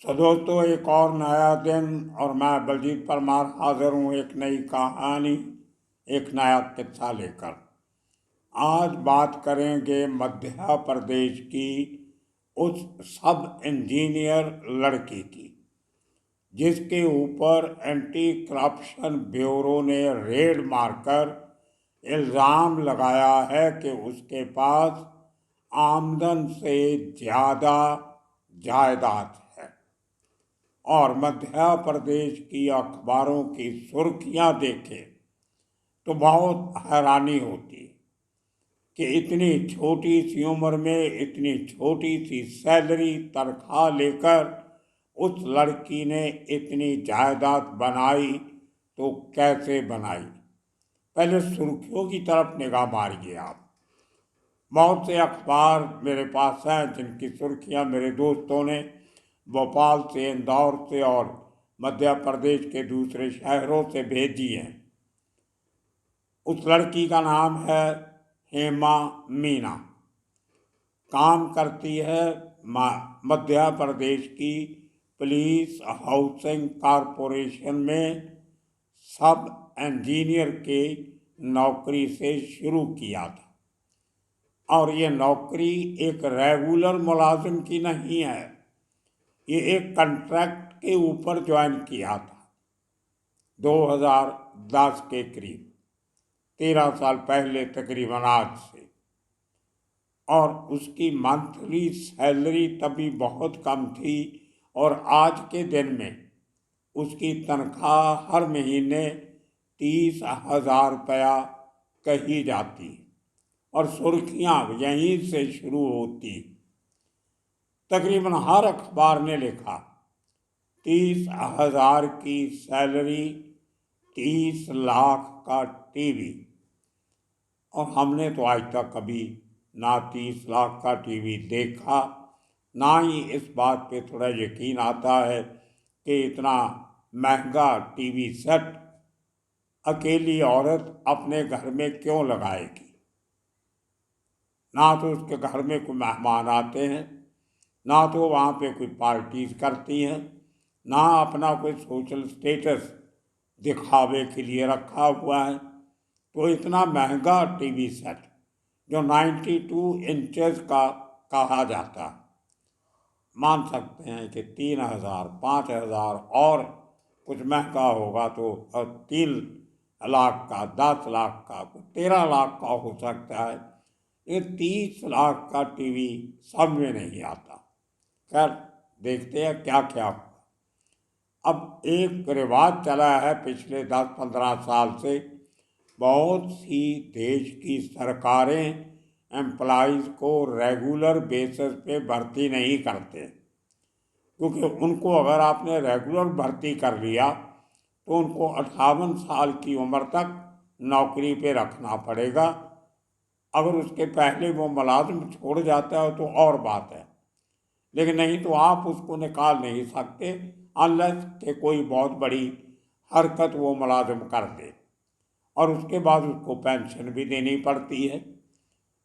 सो दोस्तों, एक और नया दिन और मैं बलजीत परमार हाजिर हूँ एक नई कहानी, एक नया किस्सा लेकर। आज बात करेंगे मध्य प्रदेश की उस सब इंजीनियर लड़की की जिसके ऊपर एंटी करप्शन ब्यूरो ने रेड मारकर इल्ज़ाम लगाया है कि उसके पास आमदन से ज़्यादा जायदाद है। और मध्य प्रदेश की अखबारों की सुर्खियां देखें तो बहुत हैरानी होती कि इतनी छोटी सी उम्र में इतनी छोटी सी सैलरी तनख्वाह लेकर उस लड़की ने इतनी जायदाद बनाई तो कैसे बनाई। पहले सुर्खियों की तरफ निगाह मारिए आप। बहुत से अखबार मेरे पास हैं जिनकी सुर्खियां मेरे दोस्तों ने भोपाल से, इंदौर से और मध्य प्रदेश के दूसरे शहरों से भेजी हैं। उस लड़की का नाम है हेमा मीना। काम करती है मध्य प्रदेश की पुलिस हाउसिंग कॉरपोरेशन में सब इंजीनियर के नौकरी से शुरू किया था। और ये नौकरी एक रेगुलर मुलाजिम की नहीं है, ये एक कॉन्ट्रैक्ट के ऊपर ज्वाइन किया था 2010 के करीब, 13 साल पहले तकरीबन आज से। और उसकी मंथली सैलरी तभी बहुत कम थी और आज के दिन में उसकी तनख्वाह हर महीने 30,000 रुपया कही जाती और सुर्खियां यहीं से शुरू होती। तकरीबन हर अखबार ने लिखा 30,000 की सैलरी, 30 लाख का टीवी। और हमने तो आज तक कभी ना 30 लाख का टीवी देखा, ना ही इस बात पे थोड़ा यकीन आता है कि इतना महंगा टीवी सेट अकेली औरत अपने घर में क्यों लगाएगी। ना तो उसके घर में कोई मेहमान आते हैं, ना तो वहाँ पे कोई पार्टीज करती हैं, ना अपना कोई सोशल स्टेटस दिखावे के लिए रखा हुआ है। तो इतना महंगा टीवी सेट जो 92 इंचेस का कहा जाता है, मान सकते हैं कि 3,000, 5,000 और कुछ महंगा होगा तो 3 लाख का, 10 लाख का, 13 लाख का हो सकता है। ये 30 लाख का टीवी सब में नहीं आता। खैर, देखते हैं क्या क्या हुआ। अब एक रिवाज चला है पिछले 10-15 साल से, बहुत सी देश की सरकारें एम्प्लॉइज़ को रेगुलर बेसिस पे भर्ती नहीं करते, क्योंकि उनको अगर आपने रेगुलर भर्ती कर लिया तो उनको 58 साल की उम्र तक नौकरी पे रखना पड़ेगा। अगर उसके पहले वो मुलाजिम छोड़ जाता है तो और बात है, लेकिन नहीं तो आप उसको निकाल नहीं सकते अनलेस कि कोई बहुत बड़ी हरकत वो मुलाजिम कर दे। और उसके बाद उसको पेंशन भी देनी पड़ती है।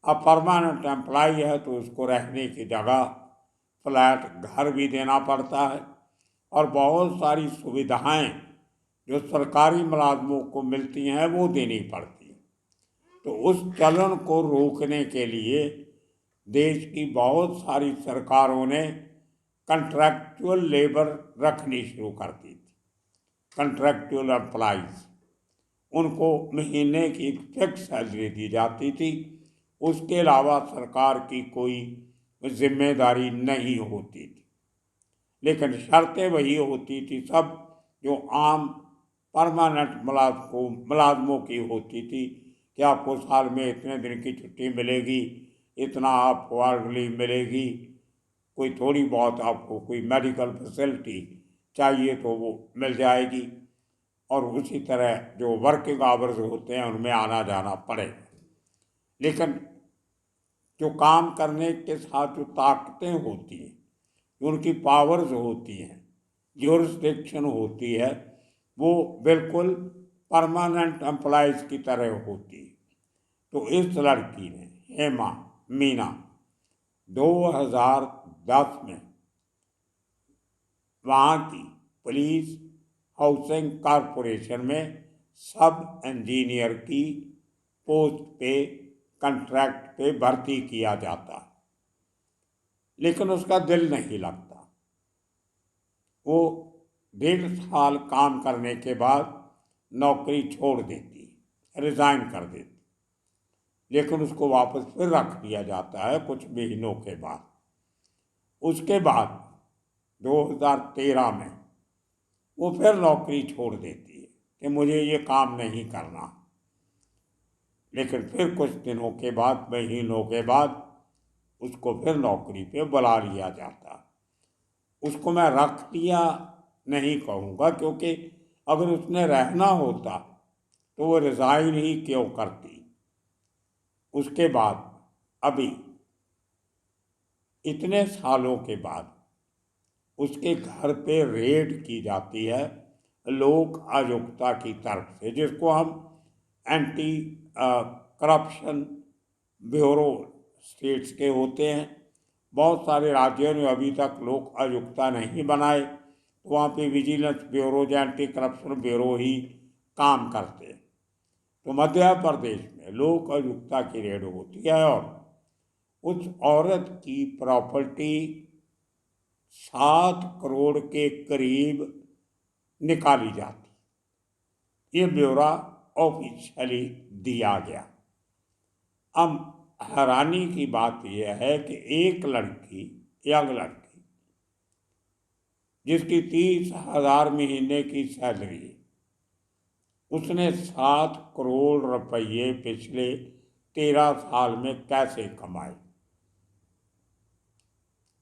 अब परमानेंट एम्प्लॉय है तो उसको रहने की जगह, फ्लैट, घर भी देना पड़ता है और बहुत सारी सुविधाएं जो सरकारी मुलाजमों को मिलती हैं वो देनी पड़ती हैं। तो उस चलन को रोकने के लिए देश की बहुत सारी सरकारों ने कंट्रैक्चुअल लेबर रखनी शुरू कर दी थी। कंट्रैक्चुअल एम्प्लॉइज, उनको महीने की फिक्स सैलरी दी जाती थी, उसके अलावा सरकार की कोई जिम्मेदारी नहीं होती थी। लेकिन शर्तें वही होती थी सब जो आम परमानेंट मुलाजमों की होती थी कि आपको साल में इतने दिन की छुट्टी मिलेगी, इतना आपको अर्ली मिलेगी, कोई थोड़ी बहुत आपको कोई मेडिकल फैसिलिटी चाहिए तो वो मिल जाएगी, और उसी तरह जो वर्किंग आवर्स होते हैं उनमें आना जाना पड़ेगा। लेकिन जो काम करने के साथ जो ताकतें होती हैं, उनकी पावर्स होती हैं, ज्यूरिसडिक्शन होती है, वो बिल्कुल परमानेंट एम्प्लॉइज की तरह होती है। तो इस लड़की ने, हेमा मीना, 2010 में वहाँ की पुलिस हाउसिंग कॉरपोरेशन में सब इंजीनियर की पोस्ट पे कॉन्ट्रैक्ट पे भर्ती किया जाता, लेकिन उसका दिल नहीं लगता। वो 1.5 साल काम करने के बाद नौकरी छोड़ देती, रिजाइन कर देती, लेकिन उसको वापस फिर रख दिया जाता है कुछ महीनों के बाद। उसके बाद 2013 में वो फिर नौकरी छोड़ देती है कि मुझे ये काम नहीं करना, लेकिन फिर कुछ दिनों के बाद, महीनों के बाद उसको फिर नौकरी पे बुला लिया जाता। उसको मैं रख लिया नहीं कहूँगा, क्योंकि अगर उसने रहना होता तो वो रिज़ाइन ही क्यों करती। उसके बाद अभी इतने सालों के बाद उसके घर पे रेड की जाती है लोक आयुक्ता की तरफ से, जिसको हम एंटी करप्शन ब्यूरो स्टेट्स के होते हैं। बहुत सारे राज्यों ने अभी तक लोक आयुक्ता नहीं बनाए, तो वहाँ पे विजिलेंस ब्यूरो या एंटी करप्शन ब्यूरो ही काम करते हैं। तो मध्य प्रदेश में लोक आयुक्ता की रेड होती है और उस औरत की प्रॉपर्टी 7 करोड़ के करीब निकाली जाती। ये ब्यौरा ऑफिशियली दिया गया। अब हैरानी की बात यह है कि एक लड़की, यंग लड़की, जिसकी 30,000 महीने की सैलरी है, उसने 7 करोड़ रुपये पिछले 13 साल में कैसे कमाए?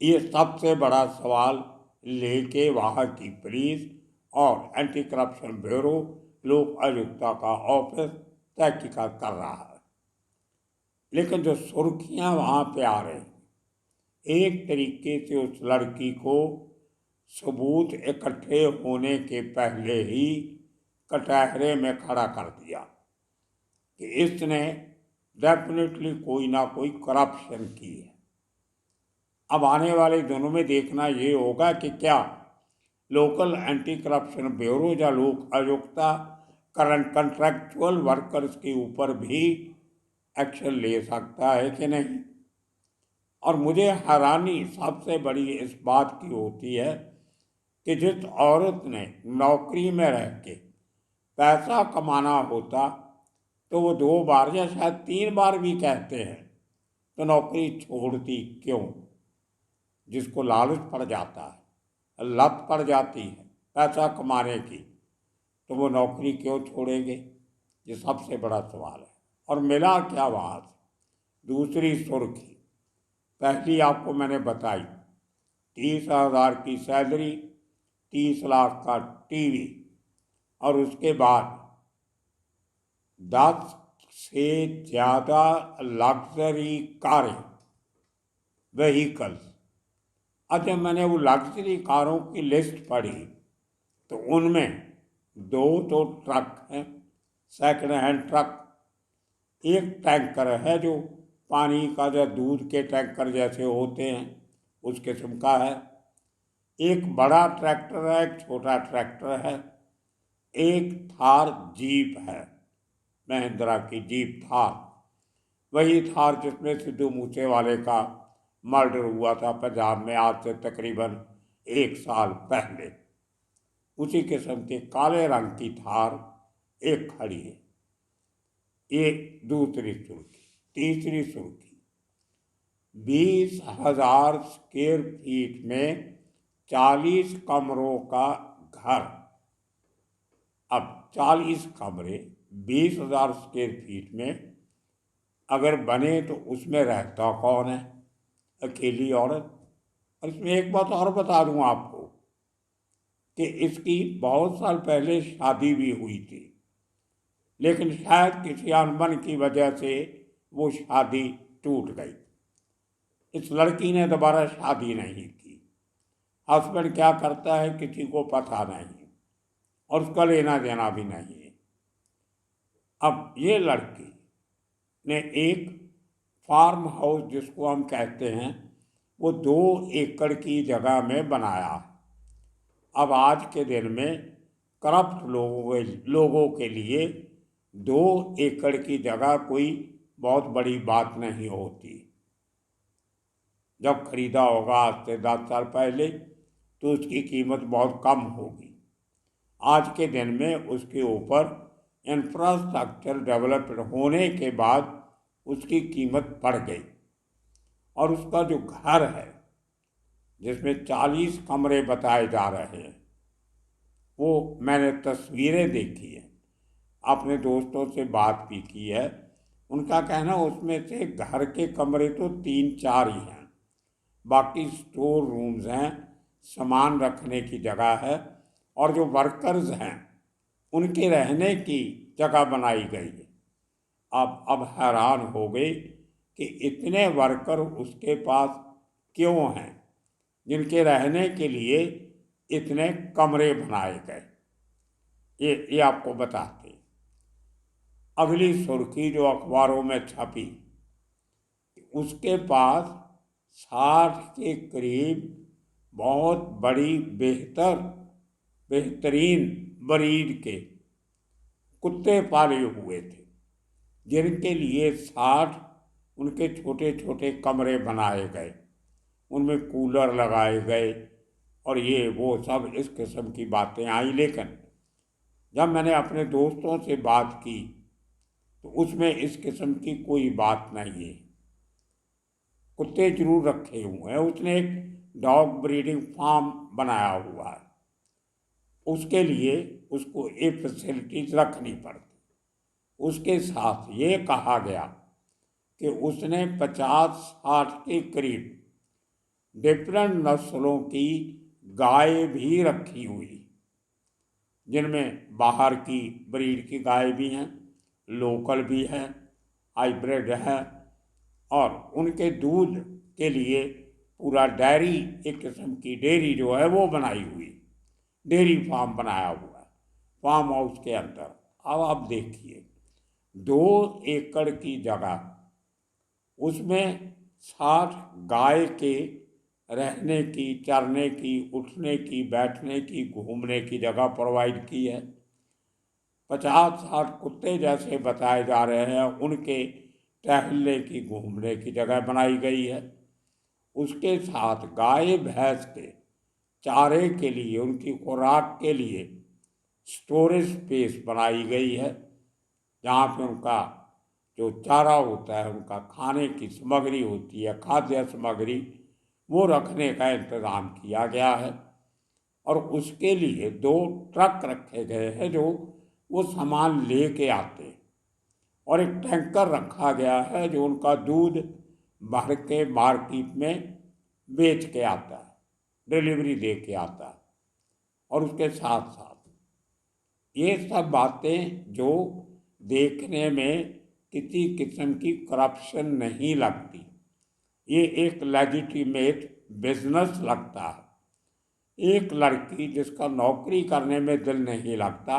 ये सबसे बड़ा सवाल लेके वहाँ की पुलिस और एंटी करप्शन ब्यूरो, लोक आयुक्ता का ऑफिस तहकीकात कर रहा है। लेकिन जो सुर्खियाँ वहाँ पे आ रही, एक तरीके से उस लड़की को सबूत इकट्ठे होने के पहले ही कटहरे में खड़ा कर दिया कि इसने डेफिनेटली कोई ना कोई करप्शन की है। अब आने वाले दिनों में देखना ये होगा कि क्या लोकल एंटी करप्शन ब्यूरो या लोक आयुक्ता करंट कंट्रैक्चुअल वर्कर्स के ऊपर भी एक्शन ले सकता है कि नहीं। और मुझे हैरानी सबसे बड़ी इस बात की होती है कि जिस औरत ने नौकरी में रह के पैसा कमाना होता तो वो 2 बार या शायद 3 बार भी कहते हैं, तो नौकरी छोड़ती क्यों? जिसको लालच पड़ जाता है, लत पड़ जाती है पैसा कमाने की, तो वो नौकरी क्यों छोड़ेंगे? ये सबसे बड़ा सवाल है। और मिला क्या वहाँ से? दूसरी सुर्खी, पहली आपको मैंने बताई, 30,000 की सैलरी, 30 लाख का टीवी, और उसके बाद 10 से ज़्यादा लग्जरी कारें, व्हीकल्स। अब जब मैंने वो लग्जरी कारों की लिस्ट पढ़ी तो उनमें 2 तो ट्रक हैं, सेकंड हैंड ट्रक, एक टैंकर है जो पानी का या दूध के टैंकर जैसे होते हैं उस किस्म का है, एक बड़ा ट्रैक्टर है, एक छोटा ट्रैक्टर है, एक थार जीप है, महिंद्रा की जीप थार, वही थार जिसमें सिद्धू मूसेवाले का मर्डर हुआ था पंजाब में आज से तकरीबन 1 साल पहले। उसी किस्म की काले रंग की थार एक खड़ी है। ये दूसरी सुर्खी। तीसरी सुर्खी, 20,000 स्क्वायर फीट में 40 कमरों का घर। अब 40 कमरे 20,000 स्क्वायर फीट में अगर बने तो उसमें रहता कौन है? अकेली औरत। और इसमें एक बात और बता दूं आपको कि इसकी बहुत साल पहले शादी भी हुई थी, लेकिन शायद किसी अनबन की वजह से वो शादी टूट गई। इस लड़की ने दोबारा शादी नहीं की। हस्बैंड क्या करता है किसी को पता नहीं और उसका लेना देना भी नहीं है। अब ये लड़की ने एक फार्म हाउस, जिसको हम कहते हैं, वो 2 एकड़ की जगह में बनाया। अब आज के दिन में करप्ट लोगों के लिए 2 एकड़ की जगह कोई बहुत बड़ी बात नहीं होती। जब खरीदा होगा आज से 10 साल पहले तो उसकी कीमत बहुत कम होगी। आज के दिन में उसके ऊपर इंफ्रास्ट्रक्चर डेवलप्ड होने के बाद उसकी कीमत बढ़ गई। और उसका जो घर है जिसमें 40 कमरे बताए जा रहे हैं, वो मैंने तस्वीरें देखी है, अपने दोस्तों से बात भी की है। उनका कहना उसमें से घर के कमरे तो 3-4 ही हैं, बाकी स्टोर रूम्स हैं, सामान रखने की जगह है, और जो वर्कर्स हैं उनके रहने की जगह बनाई गई है। अब हैरान हो गई कि इतने वर्कर उसके पास क्यों हैं जिनके रहने के लिए इतने कमरे बनाए गए। ये आपको बताते। अगली सुर्खी जो अखबारों में छपी, उसके पास 60 के करीब बहुत बड़ी बेहतरीन ब्रीड के कुत्ते पाले हुए थे, जिनके लिए 60 उनके छोटे छोटे कमरे बनाए गए, उनमें कूलर लगाए गए और ये वो सब इस किस्म की बातें आई। लेकिन जब मैंने अपने दोस्तों से बात की तो उसमें इस किस्म की कोई बात नहीं है। कुत्ते जरूर रखे हुए हैं, उसने एक डॉग ब्रीडिंग फार्म बनाया हुआ है, उसके लिए उसको ये फैसिलिटीज रखनी पड़ती। उसके साथ ये कहा गया कि उसने 50-60 के करीब डिफरेंट नस्लों की गाय भी रखी हुई, जिनमें बाहर की ब्रीड की गाय भी हैं, लोकल भी हैं, हाइब्रिड है, और उनके दूध के लिए पूरा डेयरी, एक किस्म की डेयरी जो है वो बनाई हुई, डेयरी फार्म बनाया हुआ है फार्म हाउस के अंदर। अब आप देखिए 2 एकड़ की जगह, उसमें 60 गाय के रहने की, चरने की, उठने की, बैठने की, घूमने की जगह प्रोवाइड की है। 50-60 कुत्ते जैसे बताए जा रहे हैं, उनके टहलने की, घूमने की जगह बनाई गई है। उसके साथ गाय भैंस के चारे के लिए, उनकी खुराक के लिए स्टोरेज स्पेस बनाई गई है, जहाँ पे उनका जो चारा होता है, उनका खाने की सामग्री होती है, खाद्य सामग्री, वो रखने का इंतज़ाम किया गया है। और उसके लिए 2 ट्रक रखे गए हैं जो वो सामान ले के आते हैं, और एक टैंकर रखा गया है जो उनका दूध भर के मार्केट में बेच के आता है, डिलीवरी दे के आता है। और उसके साथ साथ ये सब बातें जो देखने में किसी किस्म की करप्शन नहीं लगती, ये एक लेजिटिमेट बिजनेस लगता है। एक लड़की जिसका नौकरी करने में दिल नहीं लगता,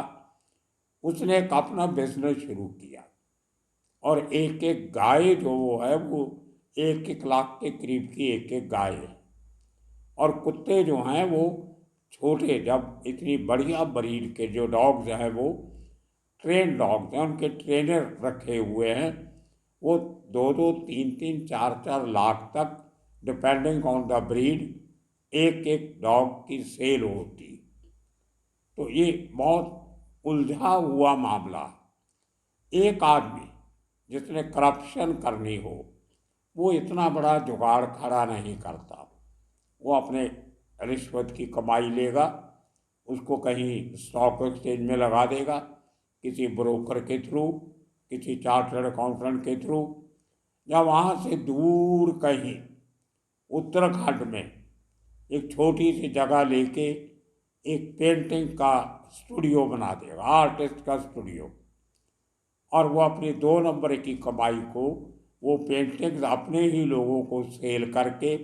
उसने एक अपना बिजनेस शुरू किया, और एक एक गाय जो वो है वो 1-1 लाख के करीब की एक एक गाय है। और कुत्ते जो हैं वो छोटे, जब इतनी बढ़िया ब्रीड के जो डॉग्स हैं वो ट्रेन डॉग्स हैं, उनके ट्रेनर रखे हुए हैं, वो 2-2, 3-3, 4-4 लाख तक डिपेंडिंग ऑन द ब्रीड एक एक डॉग की सेल होती। तो ये बहुत उलझा हुआ मामला। एक आदमी जिसने करप्शन करनी हो वो इतना बड़ा जुगाड़ खड़ा नहीं करता। वो अपने रिश्वत की कमाई लेगा, उसको कहीं स्टॉक एक्सचेंज में लगा देगा, किसी ब्रोकर के थ्रू, किसी चार्टर्ड अकाउंटेंट के थ्रू, या वहाँ से दूर कहीं उत्तराखंड में एक छोटी सी जगह लेके एक पेंटिंग का स्टूडियो बना देगा, आर्टिस्ट का स्टूडियो। और वो अपनी 2 नंबर की कमाई को वो पेंटिंग्स अपने ही लोगों को सेल करके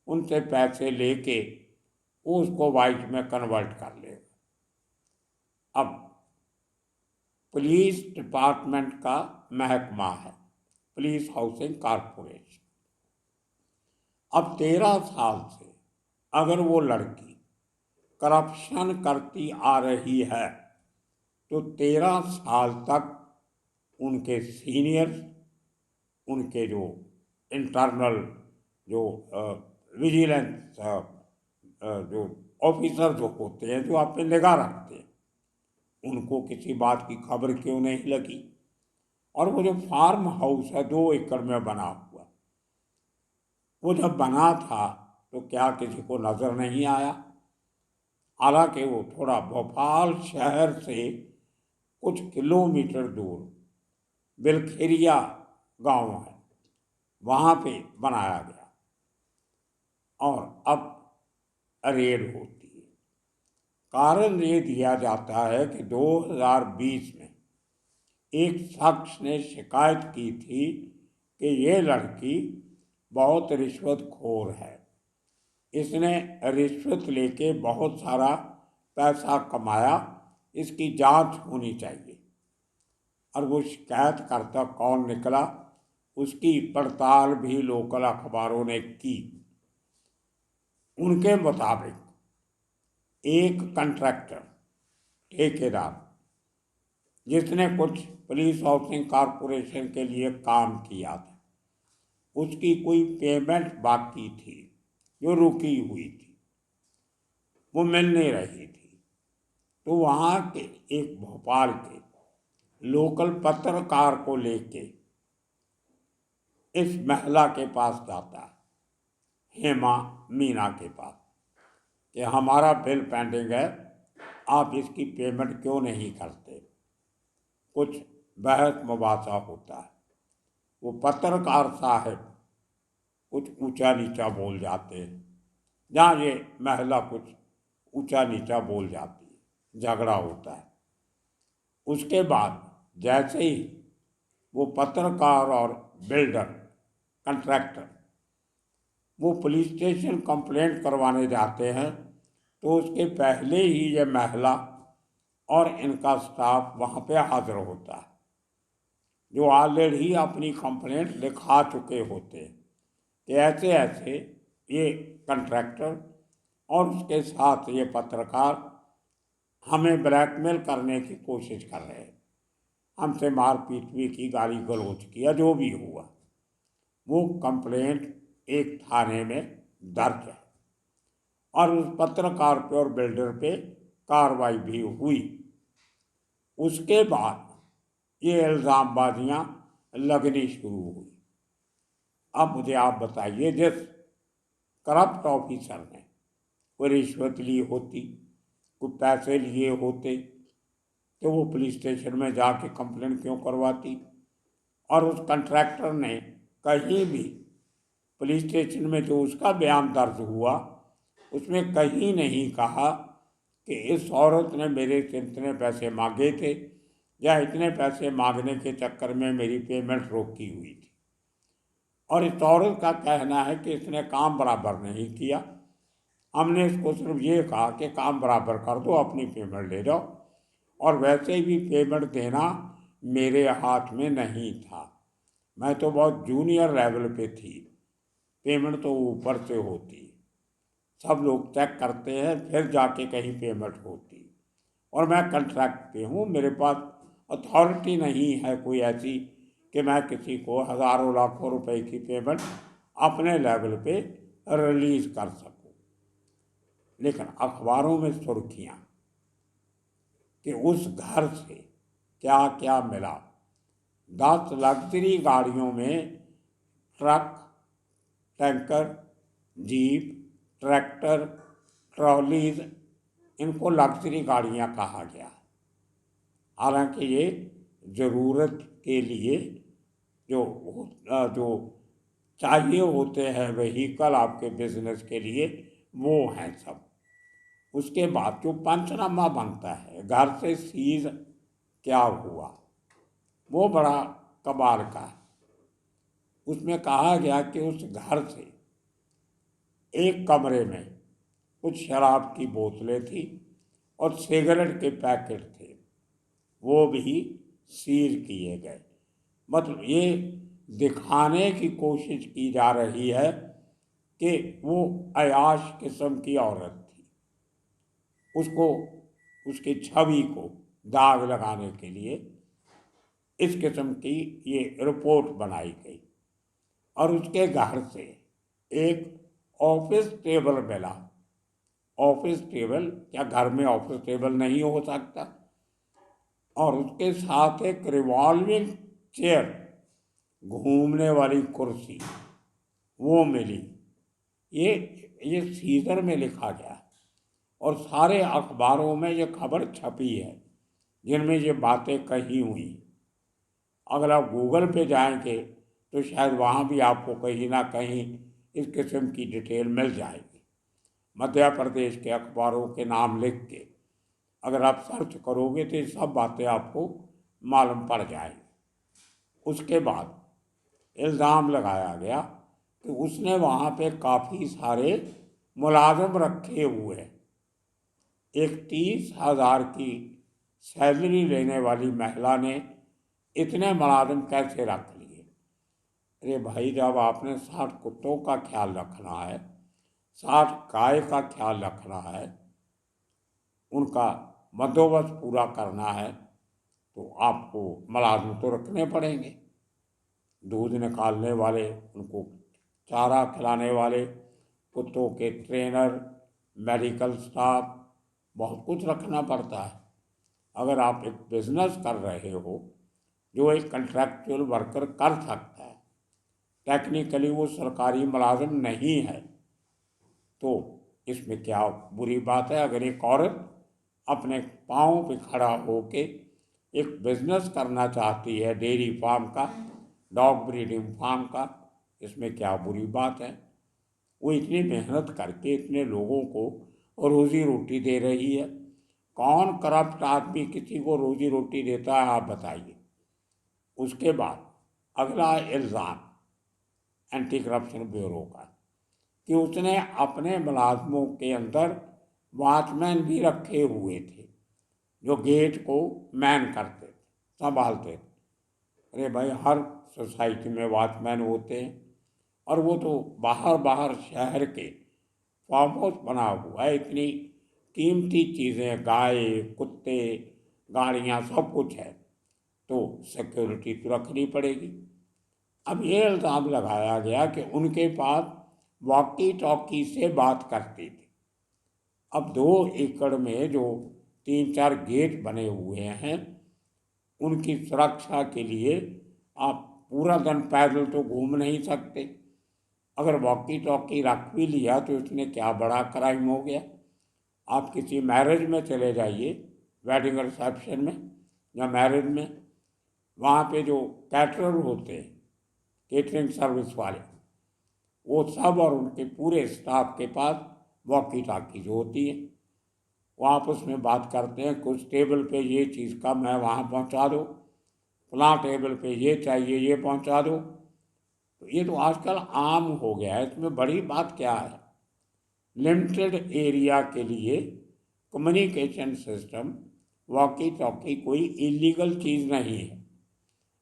उनसे पैसे लेके वो उसको वाइट में कन्वर्ट कर लेगा। अब पुलिस डिपार्टमेंट का महकमा है, पुलिस हाउसिंग कॉरपोरेशन। अब 13 साल से अगर वो लड़की करप्शन करती आ रही है, तो 13 साल तक उनके सीनियर्स, उनके जो इंटरनल जो विजिलेंस जो ऑफिसर जो होते हैं, जो आप पे निगाह रखते हैं, उनको किसी बात की खबर क्यों नहीं लगी। और वो जो फार्म हाउस है 2 एकड़ में बना हुआ, वो जब बना था तो क्या किसी को नज़र नहीं आया? हालांकि वो थोड़ा भोपाल शहर से कुछ किलोमीटर दूर बिलखेरिया गांव है, वहाँ पे बनाया गया और अब रेड होती है। कारण ये दिया जाता है कि 2020 में एक शख्स ने शिकायत की थी कि ये लड़की बहुत रिश्वतखोर है, इसने रिश्वत लेके बहुत सारा पैसा कमाया, इसकी जांच होनी चाहिए। और वो शिकायतकर्ता कौन निकला, उसकी पड़ताल भी लोकल अखबारों ने की। उनके मुताबिक एक कंट्रैक्टर, ठेकेदार, जिसने कुछ पुलिस हाउसिंग कॉरपोरेशन के लिए काम किया था, उसकी कोई पेमेंट बाकी थी जो रुकी हुई थी, वो मिल नहीं रही थी। तो वहाँ के एक भोपाल के लोकल पत्रकार को लेके इस महिला के पास जाता है, हेमा मीना के पास, कि हमारा बिल पेंडिंग है, आप इसकी पेमेंट क्यों नहीं करते। कुछ बहस मुबासा होता है। वो पत्रकार साहब कुछ ऊंचा नीचा बोल जाते हैं, जहाँ ये महिला कुछ ऊंचा नीचा बोल जाती है, झगड़ा होता है। उसके बाद जैसे ही वो पत्रकार और बिल्डर, कंट्रैक्टर, वो पुलिस स्टेशन कंप्लेंट करवाने जाते हैं, तो उसके पहले ही ये महिला और इनका स्टाफ वहाँ पे हाजिर होता है, जो ऑलरेडी अपनी कंप्लेंट लिखा चुके होते हैं कि ऐसे ऐसे ये कंट्रैक्टर और उसके साथ ये पत्रकार हमें ब्लैकमेल करने की कोशिश कर रहे हैं, हमसे मारपीट भी की, गाली गलौज किया, जो भी हुआ। वो कंप्लेंट एक थाने में दर्ज है और उस पत्रकार पे और बिल्डर पे कार्रवाई भी हुई। उसके बाद ये इल्ज़ामबाजियाँ लगनी शुरू हुई। अब मुझे आप बताइए, जिस करप्ट ऑफिसर ने कोई रिश्वत ली होती, कोई पैसे लिए होते, तो वो पुलिस स्टेशन में जाके कंप्लेंट क्यों करवाती? और उस कंट्रैक्टर ने कहीं भी पुलिस स्टेशन में जो उसका बयान दर्ज हुआ, उसमें कहीं नहीं कहा कि इस औरत ने मेरे से इतने पैसे मांगे थे या इतने पैसे मांगने के चक्कर में मेरी पेमेंट रोकी हुई थी। और इस औरत का कहना है कि इसने काम बराबर नहीं किया। हमने इसको सिर्फ ये कहा कि काम बराबर कर दो, अपनी पेमेंट ले जाओ, और वैसे भी पेमेंट देना मेरे हाथ में नहीं था, मैं तो बहुत जूनियर लेवल पे थी, पेमेंट तो ऊपर से होती, सब लोग चेक करते हैं फिर जाके कहीं पेमेंट होती, और मैं कंट्रैक्ट पे हूँ, मेरे पास अथॉरिटी नहीं है कोई ऐसी कि मैं किसी को हज़ारों लाखों रुपए की पेमेंट अपने लेवल पे रिलीज़ कर सकूँ। लेकिन अखबारों में सुर्खियाँ कि उस घर से क्या क्या मिला। 10 लग्जरी गाड़ियों में truck, tanker, jeep, tractor, trolleys, इनको लग्जरी गाड़ियाँ कहा गया। हालांकि ये ज़रूरत के लिए जो चाहिए होते हैं व्हीकल आपके बिजनेस के लिए, वो हैं सब। उसके बाद जो पंचनामा बनता है घर से सीज क्या हुआ, वो बड़ा कमाल का है। उसमें कहा गया कि उस घर से एक कमरे में कुछ शराब की बोतलें थी और सिगरेट के पैकेट थे, वो भी सीज किए गए। मतलब ये दिखाने की कोशिश की जा रही है कि वो अयाश किस्म की औरत थी। उसको, उसकी छवि को दाग लगाने के लिए इस किस्म की ये रिपोर्ट बनाई गई। और उसके घर से एक ऑफिस टेबल मिला। ऑफिस टेबल, क्या घर में ऑफिस टेबल नहीं हो सकता? और उसके साथ एक रिवॉल्विंग चेयर, घूमने वाली कुर्सी, वो मिली। ये सीजर में लिखा गया और सारे अखबारों में ये खबर छपी है जिनमें ये बातें कही हुई। अगर आप गूगल पे जाएंगे तो शायद वहाँ भी आपको कहीं ना कहीं इस किस्म की डिटेल मिल जाएगी। मध्य प्रदेश के अखबारों के नाम लिख के अगर आप सर्च करोगे तो ये सब बातें आपको मालूम पड़ जाएगी। उसके बाद इल्ज़ाम लगाया गया कि उसने वहाँ पे काफ़ी सारे मुलाजिम रखे हुए हैं। एक 30,000 की सैलरी लेने वाली महिला ने इतने मुलाजिम कैसे रख लिए? अरे भाई, जब आपने 60 कुत्तों का ख्याल रखना है, 60 गाय का ख्याल रखना है, उनका बंदोबस्त पूरा करना है, तो आपको मुलाजिम तो रखने पड़ेंगे। दूध निकालने वाले, उनको चारा खिलाने वाले, कुत्तों के ट्रेनर, मेडिकल स्टाफ, बहुत कुछ रखना पड़ता है। अगर आप एक बिजनेस कर रहे हो जो एक कंट्रैक्चुअल वर्कर कर सकता है, टेक्निकली वो सरकारी मुलाजिम नहीं है, तो इसमें क्या बुरी बात है? अगर एक औरत अपने पाँव पे खड़ा होके एक बिजनेस करना चाहती है, डेयरी फार्म का, डॉग ब्रीडिंग फार्म का, इसमें क्या बुरी बात है? वो इतनी मेहनत करके इतने लोगों को रोजी रोटी दे रही है। कौन करप्ट आदमी किसी को रोजी रोटी देता है, आप बताइए। उसके बाद अगला इल्ज़ाम एंटी करप्शन ब्यूरो का, कि उसने अपने मुलाजमों के अंदर वॉचमैन भी रखे हुए थे जो गेट को मैन करते थे, संभालते थे। अरे भाई, हर सोसाइटी में वॉचमैन होते हैं और वो तो बाहर बाहर शहर के फार्म हाउस बना हुआ है, इतनी कीमती चीज़ें, गाय, कुत्ते, गाड़ियाँ, सब कुछ है, तो सिक्योरिटी तो रखनी पड़ेगी। अब ये इल्ज़ाम लगाया गया कि उनके पास वॉकी टॉकी से बात करती थी। अब 2 एकड़ में जो 3-4 गेट बने हुए हैं, उनकी सुरक्षा के लिए आप पूरा दिन पैदल तो घूम नहीं सकते। अगर वॉकी टॉकी रख भी लिया तो इसमें क्या बड़ा क्राइम हो गया? आप किसी मैरिज में चले जाइए, वेडिंग रिसेप्शन में या मैरिज में, वहाँ पे जो कैटरर होते हैं, केटरिंग सर्विस वाले, वो सब और उनके पूरे स्टाफ के पास वॉकी टॉकी जो होती है, वो आपस में बात करते हैं, कुछ टेबल पे ये चीज़ कम है वहाँ पहुँचा दो, फलां टेबल पे ये चाहिए ये पहुँचा दो। तो ये तो आजकल आम हो गया है। इसमें बड़ी बात क्या है? लिमिटेड एरिया के लिए कम्युनिकेशन सिस्टम, वॉकी टॉकी कोई इलीगल चीज़ नहीं है,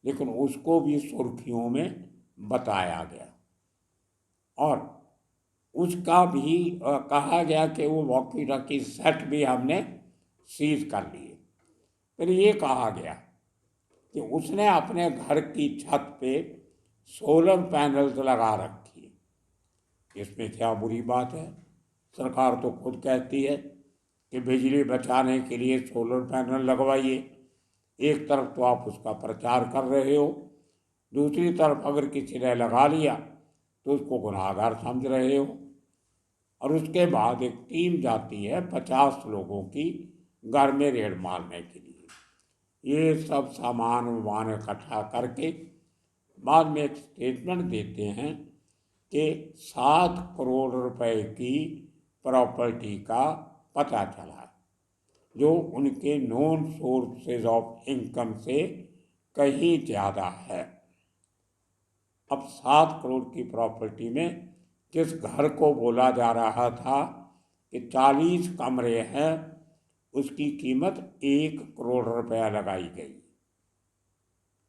लेकिन उसको भी सुर्खियों में बताया गया और उसका भी कहा गया कि वो वॉकी टॉकी सेट भी हमने सीज कर लिए। फिर ये कहा गया कि उसने अपने घर की छत पे सोलर पैनल्स लगा रखी है। इसमें क्या बुरी बात है? सरकार तो खुद कहती है कि बिजली बचाने के लिए सोलर पैनल लगवाइए। एक तरफ तो आप उसका प्रचार कर रहे हो, दूसरी तरफ अगर किसी ने लगा लिया तो उसको गुनाहगार समझ रहे हो। और उसके बाद एक टीम जाती है 50 लोगों की घर में रेड मारने के लिए। ये सब सामान वामान इकट्ठा करके बाद में एक स्टेटमेंट देते हैं कि 7 करोड़ रुपए की प्रॉपर्टी का पता चला, जो उनके नॉन सोर्सेज ऑफ इनकम से कहीं ज़्यादा है। अब 7 करोड़ की प्रॉपर्टी में जिस घर को बोला जा रहा था कि 40 कमरे हैं, उसकी कीमत 1 करोड़ रुपया लगाई गई।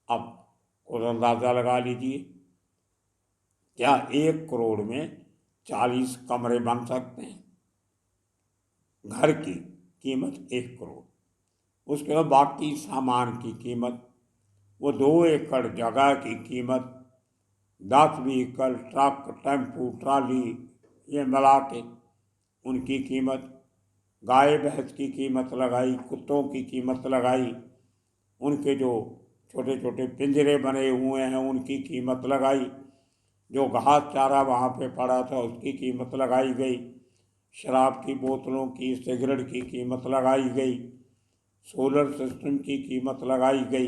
अब खुद अंदाज़ा लगा लीजिए, क्या 1 करोड़ में 40 कमरे बन सकते हैं घर की? कीमत 1 करोड़। उसके बाद बाकी सामान की कीमत, वो 2 एकड़ जगह की कीमत, 10 व्हीकल, ट्रक, टेम्पू, ट्राली, ये मिला के उनकी कीमत, गाय भैंस की कीमत लगाई, कुत्तों की कीमत लगाई, उनके जो छोटे छोटे पिंजरे बने हुए हैं उनकी कीमत लगाई, जो घास चारा वहाँ पे पड़ा था उसकी कीमत लगाई गई, शराब की बोतलों की, सिगरेट की कीमत लगाई गई, सोलर सिस्टम की कीमत लगाई गई।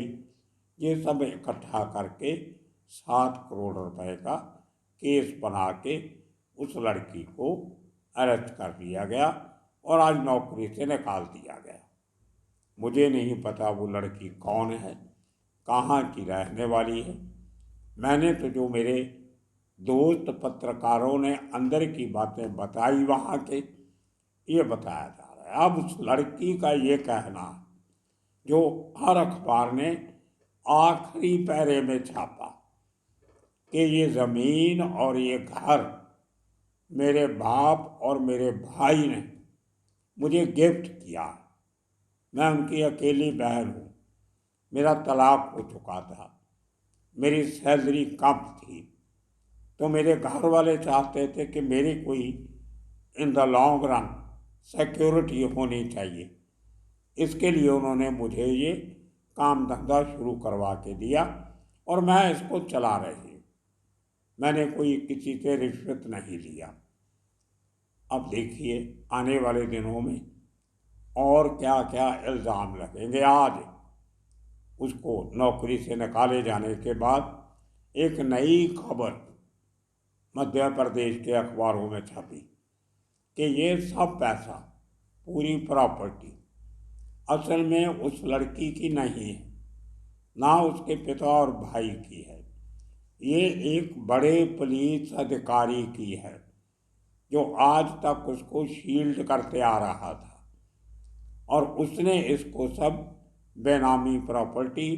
ये सब इकट्ठा करके 7 करोड़ रुपए का केस बना के उस लड़की को अरेस्ट कर लिया गया और आज नौकरी से निकाल दिया गया। मुझे नहीं पता वो लड़की कौन है, कहाँ की रहने वाली है। मैंने तो जो मेरे दोस्त पत्रकारों ने अंदर की बातें बताई वहाँ के, ये बताया जा रहा है। अब उस लड़की का ये कहना जो हर अखबार ने आखिरी पैरे में छापा कि ये ज़मीन और ये घर मेरे बाप और मेरे भाई ने मुझे गिफ्ट किया, मैं उनकी अकेली बहन हूँ, मेरा तलाक हो चुका था, मेरी सैलरी कम थी, तो मेरे घर वाले चाहते थे कि मेरी कोई in the long run security होनी चाहिए। इसके लिए उन्होंने मुझे ये काम धंधा शुरू करवा के दिया और मैं इसको चला रही हूँ। मैंने कोई किसी से रिश्वत नहीं लिया। अब देखिए आने वाले दिनों में और क्या क्या इल्ज़ाम लगेंगे। आज उसको नौकरी से निकाले जाने के बाद एक नई खबर मध्य प्रदेश के अखबारों में छपी कि ये सब पैसा, पूरी प्रॉपर्टी असल में उस लड़की की नहीं है, ना उसके पिता और भाई की है, ये एक बड़े पुलिस अधिकारी की है जो आज तक उसको शील्ड करते आ रहा था और उसने इसको सब बेनामी प्रॉपर्टी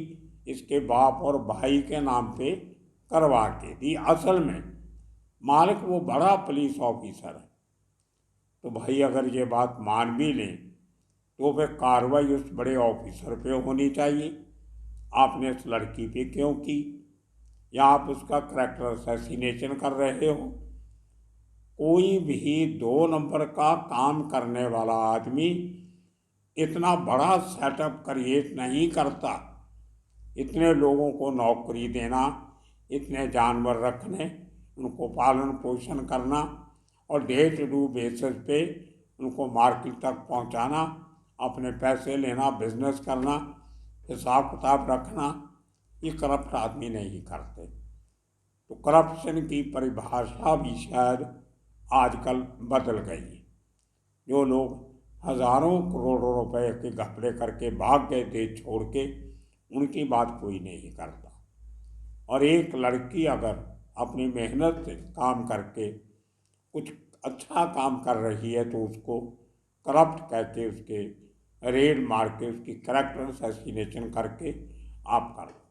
इसके बाप और भाई के नाम पे करवा के दी। असल में मालिक वो बड़ा पुलिस ऑफिसर है। तो भाई अगर ये बात मान भी लें तो फिर कार्रवाई उस बड़े ऑफिसर पे होनी चाहिए। आपने उस लड़की पे क्यों की, या आप उसका करैक्टर असैसिनेशन कर रहे हो। कोई भी 2 नंबर का काम करने वाला आदमी इतना बड़ा सेटअप क्रिएट नहीं करता। इतने लोगों को नौकरी देना, इतने जानवर रखने, उनको पालन पोषण करना और डे टू डे बेसिस पे उनको मार्केट तक पहुंचाना, अपने पैसे लेना, बिजनेस करना, हिसाब किताब रखना, ये करप्ट आदमी नहीं करते। तो करप्शन की परिभाषा भी शायद आजकल बदल गई। जो लोग हज़ारों करोड़ों रुपए के घपले करके भाग गए देश छोड़ के, उनकी बात कोई नहीं करता। और एक लड़की अगर अपनी मेहनत से काम करके कुछ अच्छा काम कर रही है तो उसको करप्ट कहते, उसके रेड मार के, उसकी कैरेक्टर असैसिनेशन करके आप कर दो।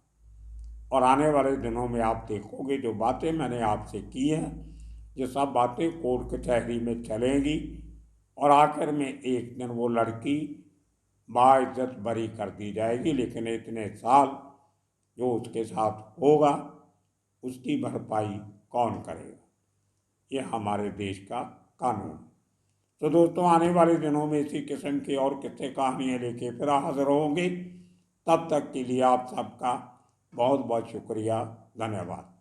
और आने वाले दिनों में आप देखोगे जो बातें मैंने आपसे की हैं, ये सब बातें कोर्ट कचहरी में चलेंगी और आखिर में एक दिन वो लड़की बाइज्जत बरी कर दी जाएगी। लेकिन इतने साल जो उसके साथ होगा उसकी भरपाई कौन करेगा, ये हमारे देश का कानून। तो दोस्तों आने वाले दिनों में इसी किस्म की और किस्से कहानियाँ लेके फिर हाजिर होंगे। तब तक के लिए आप सबका बहुत बहुत शुक्रिया, धन्यवाद।